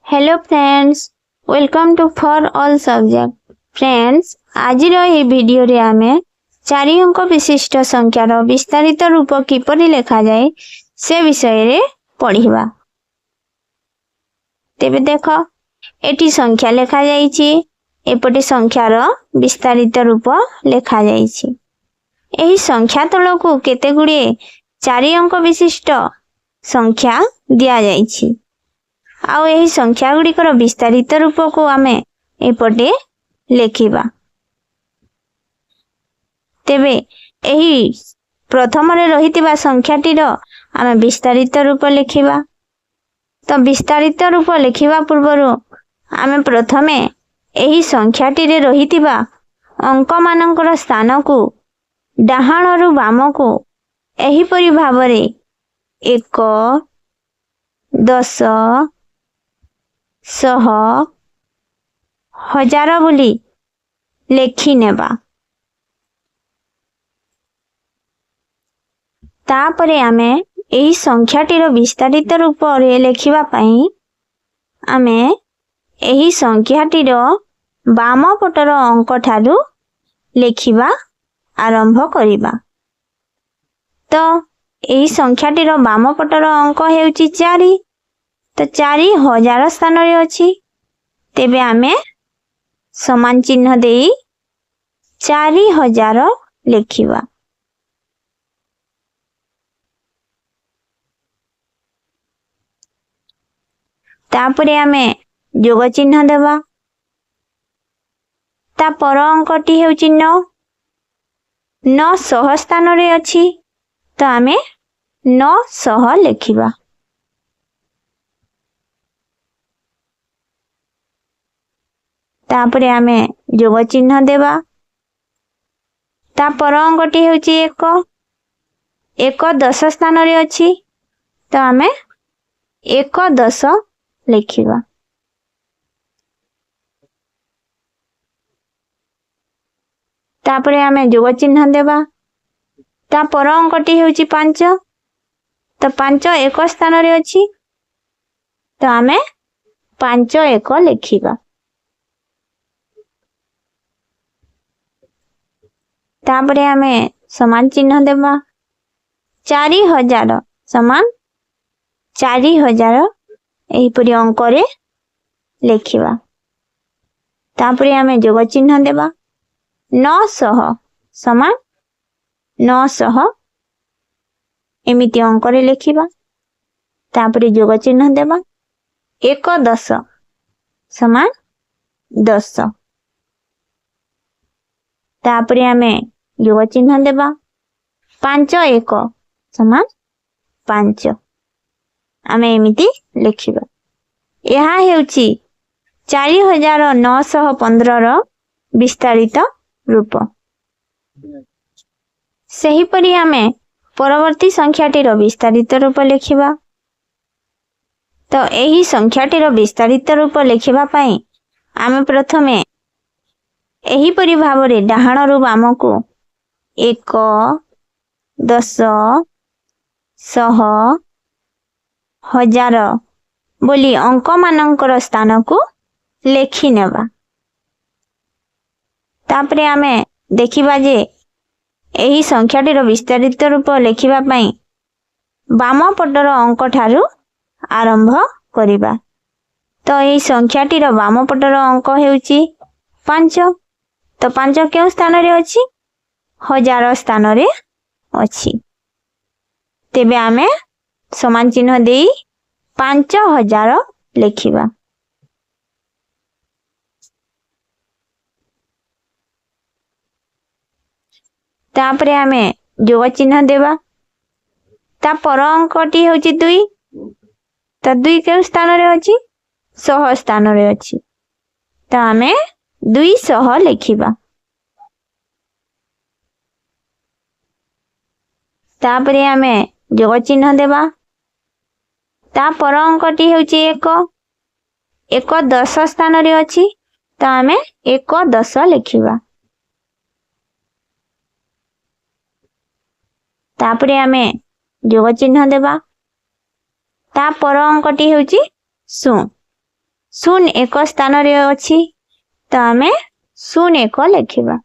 Hello friends, welcome to for all subject. Friends, आज ये video रे आमे 4 अंक विशिष्ट संख्यार विस्तारित रूप किपरि लेखा जाए से विषय रे पढ़िबा। तेबे देख, एटी संख्या लेखा जाइछि, एपटे संख्यार विस्तारित रूप लेखा जाइछि। एही संख्या तलकू केते गुडे 4 अंक विशिष्ट संख्या दिया जाइछि। आउ एही संख्या गुड़िकर विस्तारित रूप को आमे एपटे लेखिबा। तेबे एही प्रथम रे रहितिबा संख्याटीर आमे विस्तारित रूप लेखिबा। तो विस्तारित रूप लेखिबा पूर्वरु आमे प्रथमे एही संख्याटी रे रहितिबा अंक मानकर स्थान को डाहाणरु बाम को एही परि भाबरे 1 10 100 1000 बोली लेखि नेबा। तापरे आमे एही संख्याटीर विस्तारित रूप रे लेखिबा पई आमे एही संख्याटीर बाम पटर अंक ठारू लेखिबा आरंभ करिबा। तो एही संख्याटीर बाम पटर अंक हेउची 4। तो 4000 स्थान रे अछि। तेबे आमे समान चिन्ह देई 4000 लेखिबा। तापरे आमे जोग चिन्ह देबा। ता पर अंकटी हेउची 9। 900 स्थान रे अछि। तो आमे 900 लेखिबा। तापरे आमे जोग चिन्ह देबा। ता पर अंकटी हेउची 1। 1 10 स्थान रे अछि। तो आमे 1 10 लेखिबा। तापरे आमे जोग चिन्ह देबा। ता पर अंकटी हेउची 5। तो 5 1 स्थान रे अछि। तो आमे 5 1 लेखिबा। तापरे आमे समान चिन्ह देबा। 4000 समान 4000 एही परि अंक रे लेखिबा। तापरे आमे जोग चिन्ह देबा। 900 समान 900 एमिति अंक रे लेखिबा। तापरे जोग चिन्ह देबा। 1 10 समान 10। तापरे आमे जोग चिन्ह देबा। 5 1 समान 5 आमे एमिति लेखिबा। यहा हेउची 4915 रो विस्तारित रूप। सही परि आमे परवर्ती संख्याटीर विस्तारित रूप लेखिबा। तो एही संख्याटीर विस्तारित रूप लेखिबा पई आमे प्रथमे एही परि भाबरे डाहाणरु बाम को 1 10 100 1000 बोली अंक मानकर स्थान को लेखि नेबा। तापरे आमे देखिबा जे एही संख्याटीर विस्तारित रूप लेखिबा पई बाम पटर अंक ठारू आरंभ करिबा। तो एही संख्याटीर बाम पटर अंक हेउची 5। तो 5 केउ स्थान रे अछि? 1000 स्थान रे अछि। तेबे आमे समान चिन्ह देई 5000 लेखिबा। तापरे आमे जोग चिन्ह देबा। ता पर अंकटी होची 2। तो 2 केउ स्थान रे अछि? 100 स्थान रे अछि। तो आमे 200 लेखिबा। तापरे आमे जोग चिन्ह देबा। ता पर अंकटी होची 1। 1 10 स्थान रे अछि। तो आमे 1 10 लेखिबा। तापरे आमे जोग चिन्ह देबा। ता पर अंकटी होची 0। शून्य एक स्थान रे अछि तो आमे शून्य एक लिखिबा।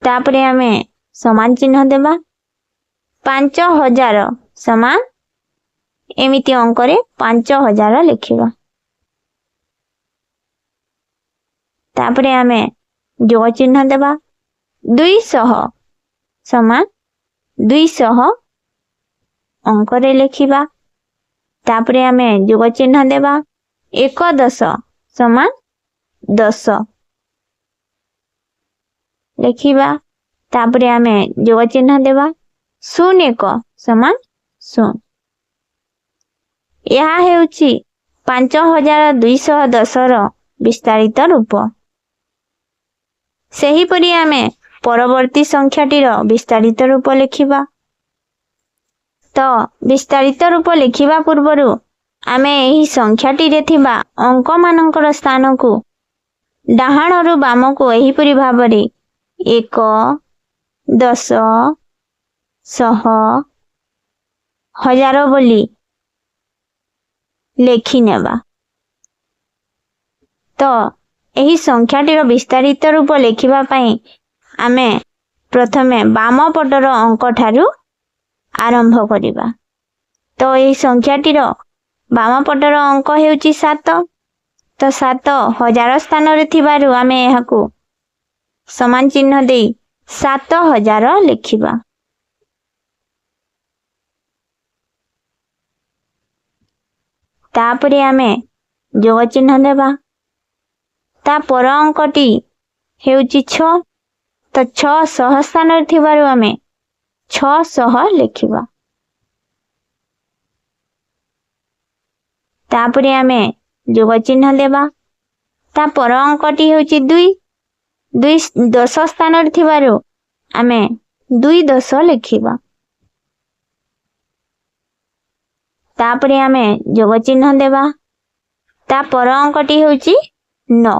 तापरे आमे समान चिन्ह देबा। 5000 समान एमिति अंक रे 5000 लिखिबा। तापरे आमे जोग चिन्ह देबा। 200 समान 200 अंक रे लिखिबा। तापरे आमे जोग चिन्ह देबा। 11 समान 10 लिखिबा। तापरे आमे जोग चिन्ह देबा। 01 समान 0। यह हेउची 5210 रो विस्तारित रूप। सही परि आमे परवर्ती संख्याटीर विस्तारित रूप लिखिबा। तो विस्तारित रूप लिखिबा पूर्वरु आमे एही संख्याटी रे थिबा अंक मानकर स्थान को डाहाणरु बाम को एही परि भाबरे 1 10 100 1000 बोली लेखि नेबा। तो एही संख्याटीर विस्तारित रूप लिखिबा पई आमे प्रथमे बाम पटर अंक ठारू आरंभ करिबा। तो एही संख्याटीर बाम पटर अंक हेउची 7। तो 7 1000 स्थान रे थिबारु आमे एहाकू समान चिन्ह देई 7000 लिखिबा। तापरे आमे जोग चिन्ह देबा। ता पर अंकटी हेउची 6। तो 600 स्थान रे थिबारु आमे 600 लिखिबा। तापरे आमे जोग चिन्ह देबा। ता पर अंकटी हेउची 2। 10 स्थान रे थिबारु आमे 210 लिखिबा। तापरे आमे जोग चिन्ह देबा। ता पर अंकटी हेउची 9।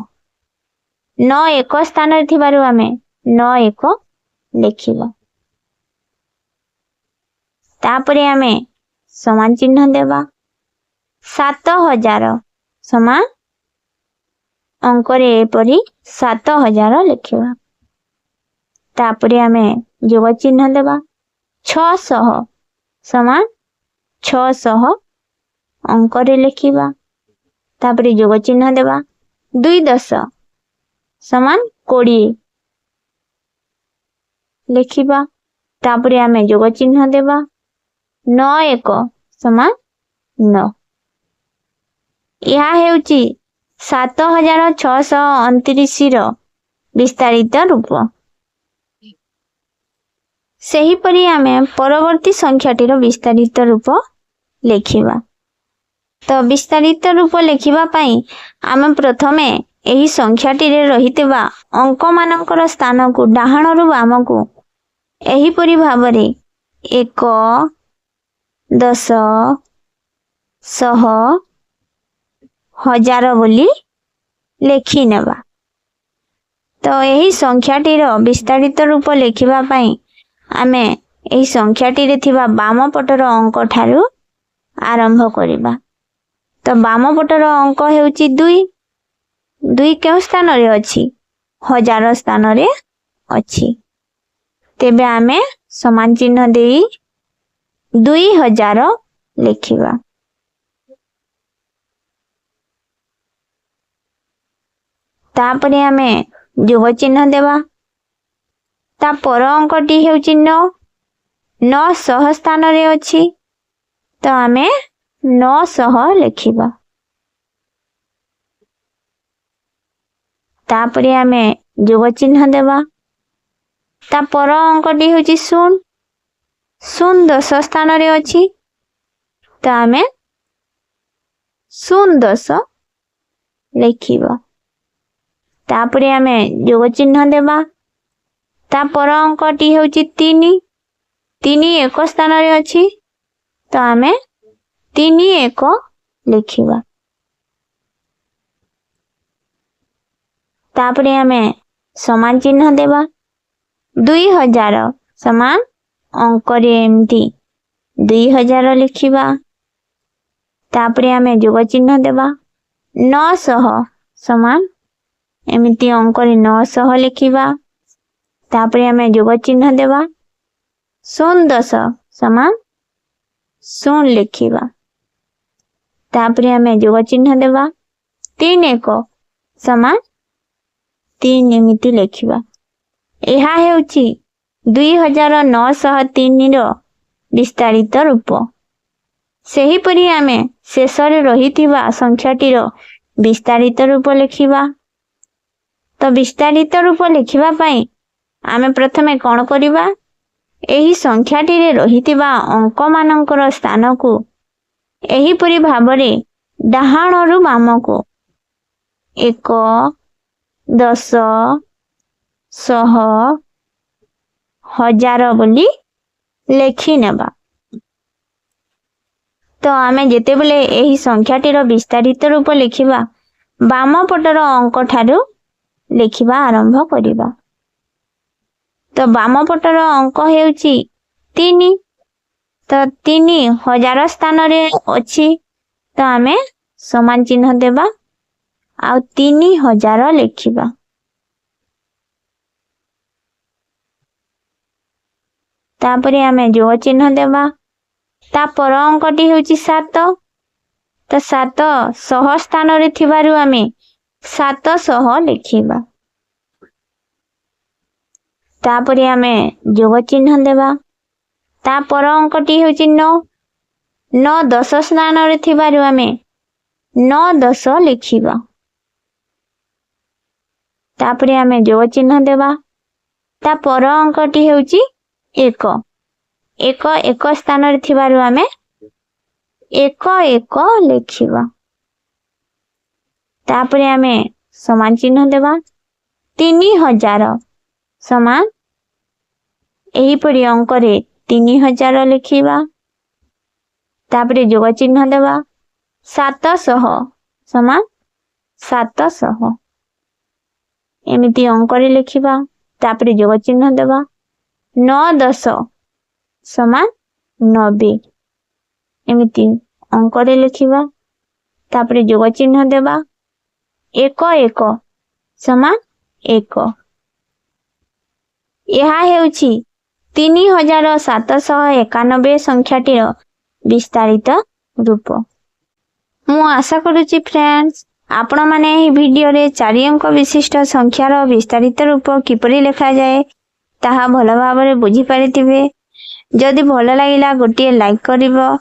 9 एक स्थान रे थिबारु आमे 91 लिखिबा। तापरे आमे समान चिन्ह देबा। 7000 समान अंक रे एपरि 7000 लिखिबा। तापरे आमे जोग चिन्ह देबा। 600 समान 600 अंक रे लिखिबा। तापरे जोग चिन्ह देबा। 210 समान 20 लिखिबा। तापरे आमे जोग चिन्ह देबा। 91 समान 9। यह हेउची 7629 रो विस्तारित रूप। सही परि आमे परवर्ती संख्याटीर विस्तारित रूप लिखिबा। तो विस्तारित रूप लिखिबा पई आमे प्रथमे एही संख्याटी रे रहितबा अंक मानकर स्थान को डाहाणरु बाम को एही परि भाबरे 1 10 100 1000 बोली लेखि नेबा। तो एही संख्याटीर विस्तारित रूप लिखिबा पई आमे एही संख्याटी रे थिबा बाम पटर अंक ठारू आरंभ करिबा। तो बाम पटर अंक हेउची 2। 2 केउ स्थान रे अछि 1000 स्थान रे अछि। तेबे आमे समान चिन्ह देई 2000 लिखिबा। तापरे आमे जोग चिन्ह देबा। ता पर अंकटी हेउची 9। 900 स्थान रे अछि। तो आमे 900 लिखिबा। तापरे आमे जोग चिन्ह देबा। ता पर अंकटी हेउची 0। 10 स्थान रे अछि। तो आमे 10 लिखिबा। तापरे आमे जोग चिन्ह देबा। ता पर अंकटी हेउची 3। 3 एक स्थान रे अछि। तो आमे 31 लिखिबा। तापरे आमे समान चिन्ह देबा। 2000 समान अंक रे एमती 2000 लिखिबा तापरे आमे जोग चिन्ह देबा 900 समान एमिति अंक रे 900 लिखिबा तापरे आमे जोग चिन्ह देबा 10 समान 0 लिखिबा तापरे आमे जोग चिन्ह देबा 3 1 समान 3 एमिति लिखिबा एहा हेउची 2903 रो विस्तारित रूप। सही परि आमे शेषरे रहिथिबा संख्याटीर विस्तारित रूप लिखिबा। तो विस्तारित रूप लिखिबा पई आमे प्रथमे कोन करिबा एही संख्याटीरे रहिथिबा अंक मानकर स्थान को एही परि भाबरे डाहाणरु बामको 1 10 100 1000 बोली लेखि नेबा। तो आमे जेते बेले एही संख्याटीर विस्तारित रूप लिखिबा बाम पटर अंक ठारू लिखिबा आरंभ करिबा। तो बाम पटर अंक हेउची 3 तो 3000 स्थान रे अछि तो आमे समान चिन्ह देबा आ 3000 लिखिबा। तापरे आमे जोग चिन्ह देबा ता पर अंकटी हेउची 7 तो 700 स्थान रे थिबारु आमे 700 लिखिबा। तापरे आमे जोग चिन्ह देबा ता पर अंकटी हेउची 9 9 10 स्थान रे थिबारु आमे 9 10 लिखिबा। तापरे आमे जोग चिन्ह देबा ता पर अंकटी हेउची 1 1 1 स्थान रे थिबारु आमे 1 1 लिखिबा। तापरे आमे समान चिन्ह देबा 3000 समान एही परि अंक रे 3000 लिखिबा। तापरे जोग चिन्ह देबा 700 समान 700 एमिति अंक रे लिखिबा। तापरे जोग चिन्ह देबा 9 10 समान 90 एमिति अंक रे लिखिबा। तापरे जोग चिन्ह देबा 1 1 समान 1 एहा हेउची 3791 संख्याटीर विस्तारित रूप। मु आशा करूची फ्रेंड्स आपण माने एही वीडियो रे 4 अंक विशिष्ट संख्यार विस्तारित रूप किपरि लिखा जाए ताहा भल भाबरे बुझी पारिथिबे। जदि भल लागिला गोटे लाइक करिवो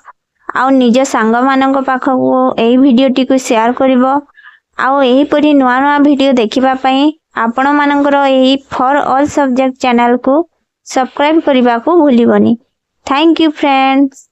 आउ निज सांग मानक पाखकु एही वीडियोटी को शेयर करिवो आउ एही परि नुआ नुआ वीडियो देखिबा पई आपण मानकर एही फॉर ऑल सब्जेक्ट चैनल को सब्सक्राइब करिबा को भूलिबनी। Thank you friends.